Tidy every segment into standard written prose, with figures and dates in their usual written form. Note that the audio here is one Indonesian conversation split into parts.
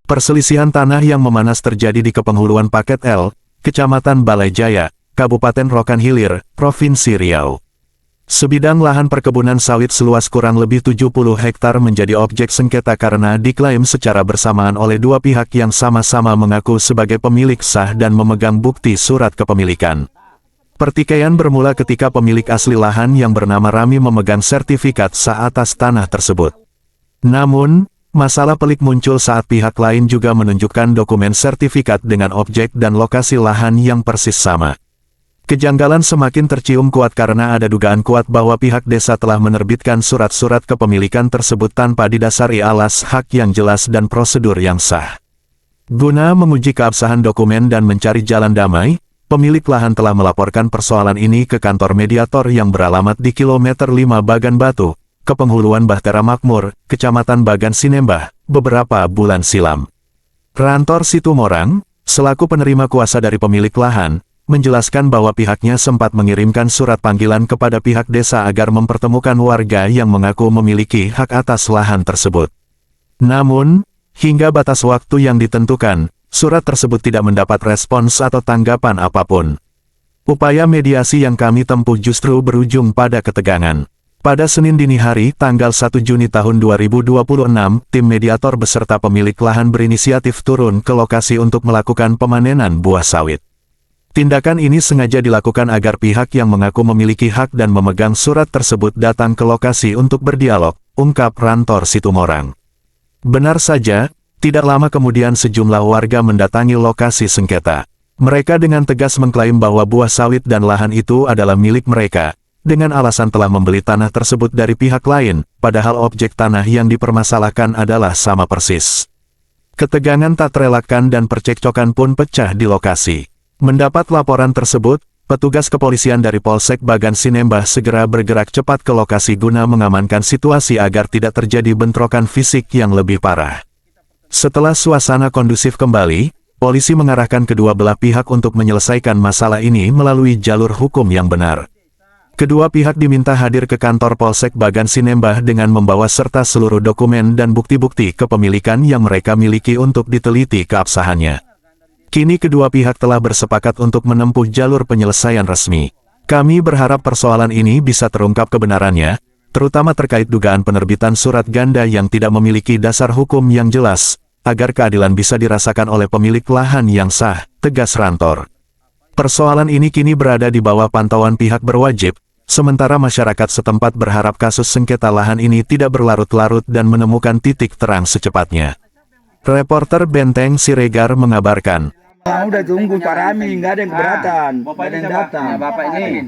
Perselisihan tanah yang memanas terjadi di Kepenghuluan Paket L, Kecamatan Balai Jaya, Kabupaten Rokan Hilir, Provinsi Riau. Sebidang lahan perkebunan sawit seluas kurang lebih 70 hektar menjadi objek sengketa karena diklaim secara bersamaan oleh dua pihak yang sama-sama mengaku sebagai pemilik sah dan memegang bukti surat kepemilikan. Pertikaian bermula ketika pemilik asli lahan yang bernama Rami memegang sertifikat sah atas tanah tersebut. Namun, masalah pelik muncul saat pihak lain juga menunjukkan dokumen sertifikat dengan objek dan lokasi lahan yang persis sama. Kejanggalan semakin tercium kuat karena ada dugaan kuat bahwa pihak desa telah menerbitkan surat-surat kepemilikan tersebut tanpa didasari alas hak yang jelas dan prosedur yang sah. Guna menguji keabsahan dokumen dan mencari jalan damai, pemilik lahan telah melaporkan persoalan ini ke kantor mediator yang beralamat di kilometer 5 Bagan Batu, Kepenghuluan Bahtera Makmur, Kecamatan Bagan Sinembah, beberapa bulan silam. Rantor Situmorang, selaku penerima kuasa dari pemilik lahan, menjelaskan bahwa pihaknya sempat mengirimkan surat panggilan kepada pihak desa agar mempertemukan warga yang mengaku memiliki hak atas lahan tersebut. Namun, hingga batas waktu yang ditentukan, surat tersebut tidak mendapat respons atau tanggapan apapun. Upaya mediasi yang kami tempuh justru berujung pada ketegangan. Pada Senin dini hari, tanggal 1 Juni tahun 2026, tim mediator beserta pemilik lahan berinisiatif turun ke lokasi untuk melakukan pemanenan buah sawit. Tindakan ini sengaja dilakukan agar pihak yang mengaku memiliki hak dan memegang surat tersebut datang ke lokasi untuk berdialog, ungkap Rantor Situmorang. Benar saja, tidak lama kemudian sejumlah warga mendatangi lokasi sengketa. Mereka dengan tegas mengklaim bahwa buah sawit dan lahan itu adalah milik mereka, dengan alasan telah membeli tanah tersebut dari pihak lain, padahal objek tanah yang dipermasalahkan adalah sama persis. Ketegangan tak terelakkan dan percekcokan pun pecah di lokasi. Mendapat laporan tersebut, petugas kepolisian dari Polsek Bagan Sinembah segera bergerak cepat ke lokasi guna mengamankan situasi agar tidak terjadi bentrokan fisik yang lebih parah. Setelah suasana kondusif kembali, polisi mengarahkan kedua belah pihak untuk menyelesaikan masalah ini melalui jalur hukum yang benar. Kedua pihak diminta hadir ke kantor Polsek Bagan Sinembah dengan membawa serta seluruh dokumen dan bukti-bukti kepemilikan yang mereka miliki untuk diteliti keabsahannya. Kini kedua pihak telah bersepakat untuk menempuh jalur penyelesaian resmi. Kami berharap persoalan ini bisa terungkap kebenarannya, terutama terkait dugaan penerbitan surat ganda yang tidak memiliki dasar hukum yang jelas, agar keadilan bisa dirasakan oleh pemilik lahan yang sah, tegas Rantor. Persoalan ini kini berada di bawah pantauan pihak berwajib, sementara masyarakat setempat berharap kasus sengketa lahan ini tidak berlarut-larut dan menemukan titik terang secepatnya. Reporter Benteng Siregar mengabarkan. Udah tunggu Pak Rami, nggak ada yang keberatan. Bapak ada ini yang siapa? datang. Ya, Bapak ini,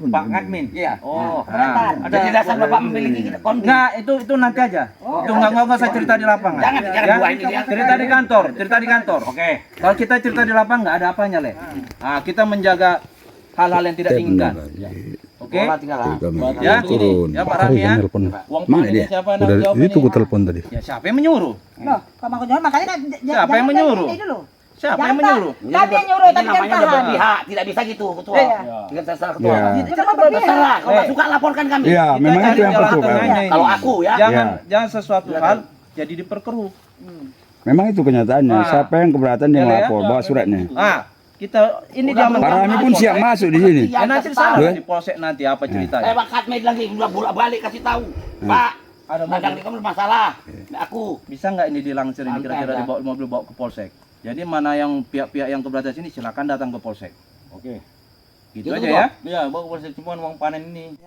Pak Admin. Iya. Oh, nah. Ada penjelasan Bapak memiliki konflik. Nah, itu nanti aja. Itu nggak usah cerita di lapangan. Jangan buah ini. Cerita di kantor, cerita di kantor. Oke. Kalau kita cerita di lapangan nggak ada apanya, Le. Nah, kita menjaga hal-hal yang tidak diinginkan. Oke. Ya, ini. Ya Pak Rami ya. Uang Pak ini siapa yang jawab ini? Itu ku telepon tadi. Ya, siapa yang menyuruh? Loh, kalau makanya Siapa yang menyuruh? Siapa yang menyuruh? Kami yang nyuruh, tapi kan tahan. Pihak tidak bisa gitu, ketua. Iya. Tidak terserah ketua. Itu kan berpihak. Terserah, kalau nggak suka laporkan kami. Iya, memang itu yang betul kan. Kalau aku ya. Jangan sesuatu hal jadi diperkeruh. Memang itu kenyataannya. Siapa yang keberatan dia melapor, bawa suratnya. Kita ini zaman Pak Rami pun siap masuk di sini. Ya, nanti sana di polsek nanti apa ceritanya? Pak Katmed lagi udah bolak-balik kasih tahu. Pak, Ada dagang di kamu masalah. Aku bisa nggak ini dilangsir ini kira-kira dibawa mobil bawa ke polsek? Jadi mana yang pihak-pihak yang keberatan sini silakan datang ke polsek. Oke. Gitu aja ya. Iya, bawa ke polsek cuma uang panen ini.